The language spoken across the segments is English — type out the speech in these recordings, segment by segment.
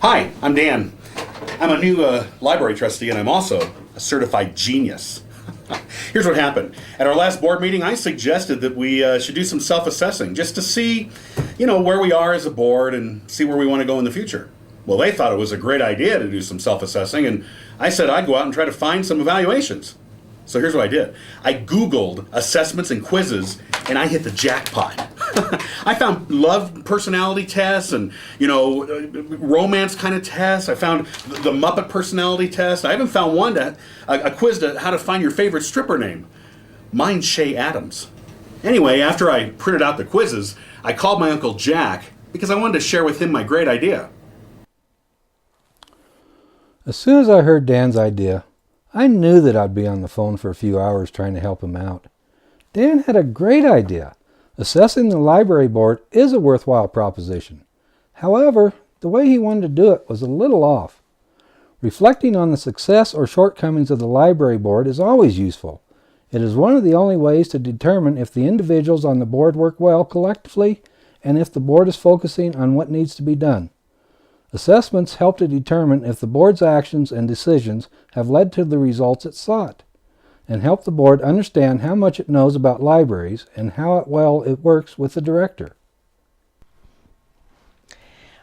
Hi, I'm Dan. I'm a new library trustee, and I'm also a certified genius. Here's what happened. At our last board meeting, I suggested that we should do some self-assessing just to see, where we are as a board and see where we want to go in the future. Well, they thought it was a great idea to do some self-assessing, and I said I'd go out and try to find some evaluations. So here's what I did. I Googled assessments and quizzes, and I hit the jackpot. I found love personality tests and, romance kind of tests. I found the Muppet personality test. I even found a quiz to how to find your favorite stripper name. Mine's Shay Adams. Anyway, after I printed out the quizzes, I called my Uncle Jack because I wanted to share with him my great idea. As soon as I heard Dan's idea, I knew that I'd be on the phone for a few hours trying to help him out. Dan had a great idea. Assessing the library board is a worthwhile proposition. However, the way he wanted to do it was a little off. Reflecting on the success or shortcomings of the library board is always useful. It is one of the only ways to determine if the individuals on the board work well collectively and if the board is focusing on what needs to be done. Assessments help to determine if the board's actions and decisions have led to the results it sought, and help the board understand how much it knows about libraries and how well it works with the director.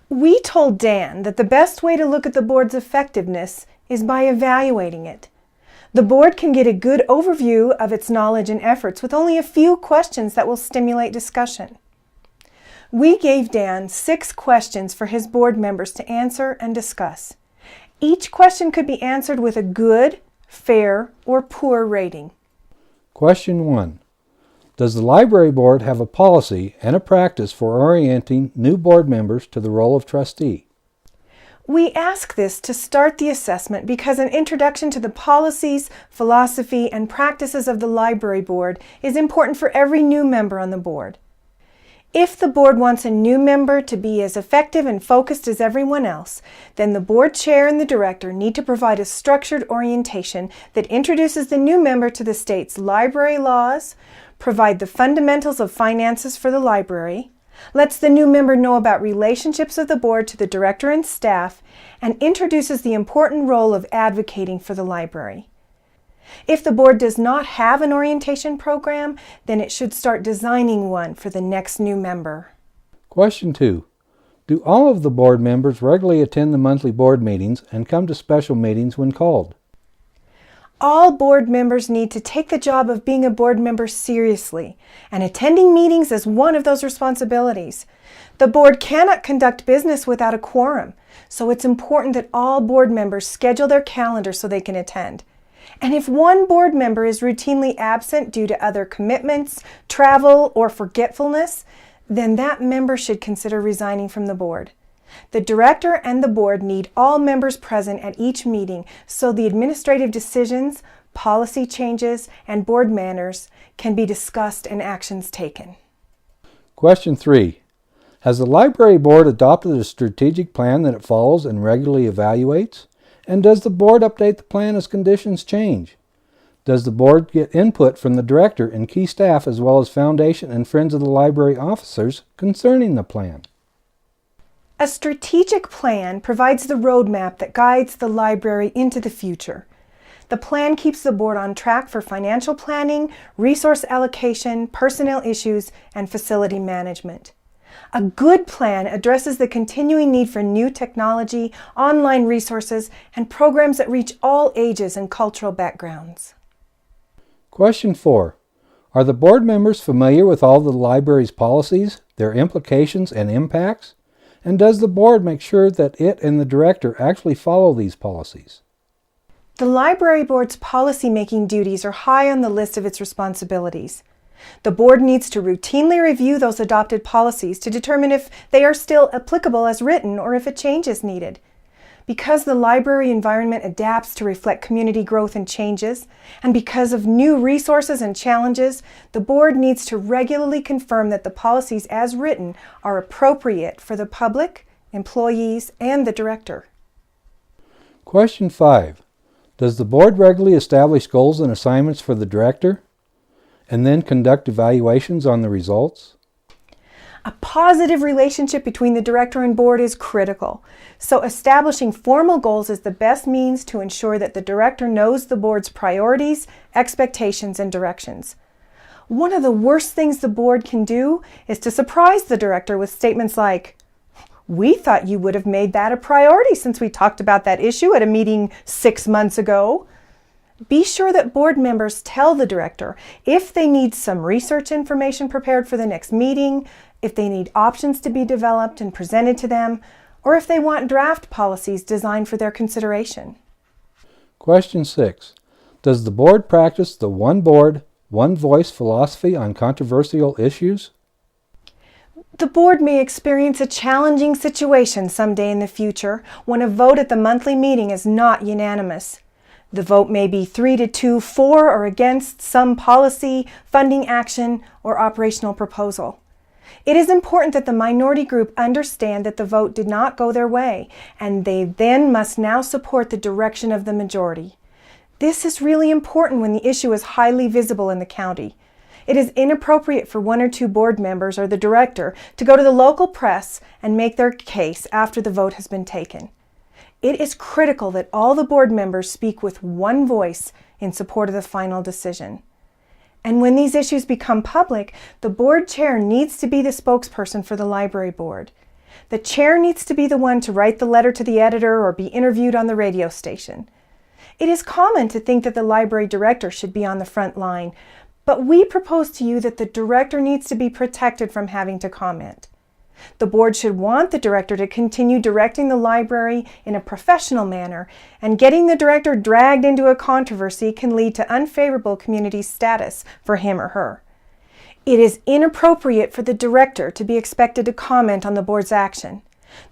We told Dan that the best way to look at the board's effectiveness is by evaluating it. The board can get a good overview of its knowledge and efforts with only a few questions that will stimulate discussion. We gave Dan 6 questions for his board members to answer and discuss. Each question could be answered with a good, fair, or poor rating. Question 1. Does the library board have a policy and a practice for orienting new board members to the role of trustee? We ask this to start the assessment because an introduction to the policies, philosophy, and practices of the library board is important for every new member on the board. If the board wants a new member to be as effective and focused as everyone else, then the board chair and the director need to provide a structured orientation that introduces the new member to the state's library laws, provide the fundamentals of finances for the library, lets the new member know about relationships of the board to the director and staff, and introduces the important role of advocating for the library. If the board does not have an orientation program, then it should start designing one for the next new member. Question 2. Do all of the board members regularly attend the monthly board meetings and come to special meetings when called? All board members need to take the job of being a board member seriously, and attending meetings is one of those responsibilities. The board cannot conduct business without a quorum, so it's important that all board members schedule their calendar so they can attend. And if one board member is routinely absent due to other commitments, travel, or forgetfulness, then that member should consider resigning from the board. The director and the board need all members present at each meeting so the administrative decisions, policy changes, and board manners can be discussed and actions taken. Question 3. Has the library board adopted a strategic plan that it follows and regularly evaluates? And does the board update the plan as conditions change? Does the board get input from the director and key staff as well as Foundation and Friends of the Library officers concerning the plan? A strategic plan provides the roadmap that guides the library into the future. The plan keeps the board on track for financial planning, resource allocation, personnel issues, and facility management. A good plan addresses the continuing need for new technology, online resources, and programs that reach all ages and cultural backgrounds. Question 4. Are the board members familiar with all the library's policies, their implications and impacts? And does the board make sure that it and the director actually follow these policies? The library board's policy-making duties are high on the list of its responsibilities. The board needs to routinely review those adopted policies to determine if they are still applicable as written or if a change is needed. Because the library environment adapts to reflect community growth and changes, and because of new resources and challenges, the board needs to regularly confirm that the policies as written are appropriate for the public, employees, and the director. Question 5. Does the board regularly establish goals and assignments for the director, and then conduct evaluations on the results? A positive relationship between the director and board is critical, so establishing formal goals is the best means to ensure that the director knows the board's priorities, expectations, and directions. One of the worst things the board can do is to surprise the director with statements like, "We thought you would have made that a priority since we talked about that issue at a meeting 6 months ago." Be sure that board members tell the director if they need some research information prepared for the next meeting, if they need options to be developed and presented to them, or if they want draft policies designed for their consideration. Question 6. Does the board practice the one board, one voice philosophy on controversial issues? The board may experience a challenging situation someday in the future when a vote at the monthly meeting is not unanimous. The vote may be 3-2 for or against some policy, funding action, or operational proposal. It is important that the minority group understand that the vote did not go their way, and they then must now support the direction of the majority. This is really important when the issue is highly visible in the county. It is inappropriate for 1 or 2 board members or the director to go to the local press and make their case after the vote has been taken. It is critical that all the board members speak with one voice in support of the final decision. And when these issues become public, the board chair needs to be the spokesperson for the library board. The chair needs to be the one to write the letter to the editor or be interviewed on the radio station. It is common to think that the library director should be on the front line, but we propose to you that the director needs to be protected from having to comment. The board should want the director to continue directing the library in a professional manner, and getting the director dragged into a controversy can lead to unfavorable community status for him or her. It is inappropriate for the director to be expected to comment on the board's action.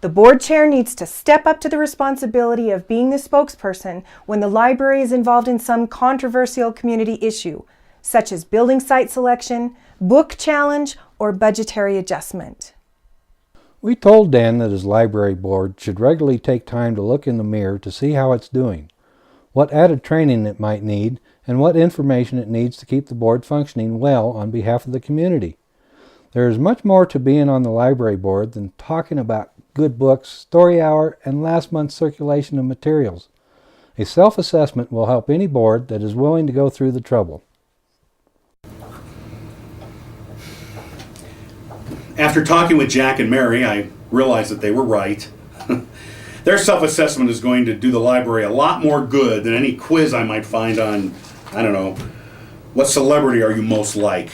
The board chair needs to step up to the responsibility of being the spokesperson when the library is involved in some controversial community issue, such as building site selection, book challenge, or budgetary adjustment. We told Dan that his library board should regularly take time to look in the mirror to see how it's doing, what added training it might need, and what information it needs to keep the board functioning well on behalf of the community. There is much more to being on the library board than talking about good books, story hour, and last month's circulation of materials. A self-assessment will help any board that is willing to go through the trouble. After talking with Jack and Mary, I realized that they were right. Their self-assessment is going to do the library a lot more good than any quiz I might find on, I don't know, what celebrity are you most like?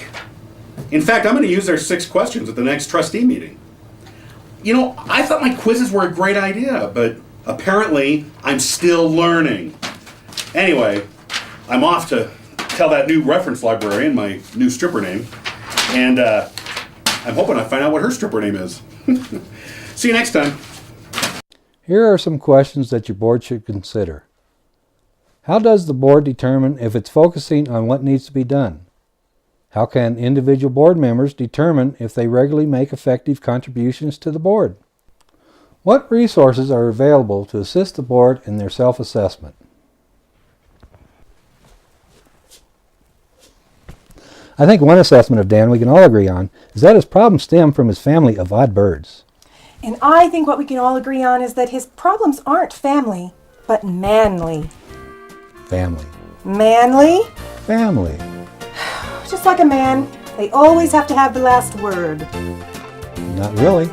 In fact, I'm going to use their 6 questions at the next trustee meeting. You know, I thought my quizzes were a great idea, but apparently I'm still learning. Anyway, I'm off to tell that new reference librarian my new stripper name, and I'm hoping I find out what her stripper name is. See you next time. Here are some questions that your board should consider. How does the board determine if it's focusing on what needs to be done? How can individual board members determine if they regularly make effective contributions to the board? What resources are available to assist the board in their self-assessment? I think one assessment of Dan we can all agree on is that his problems stem from his family of odd birds. And I think what we can all agree on is that his problems aren't family, but manly. Family. Manly? Family. Just like a man, they always have to have the last word. Not really.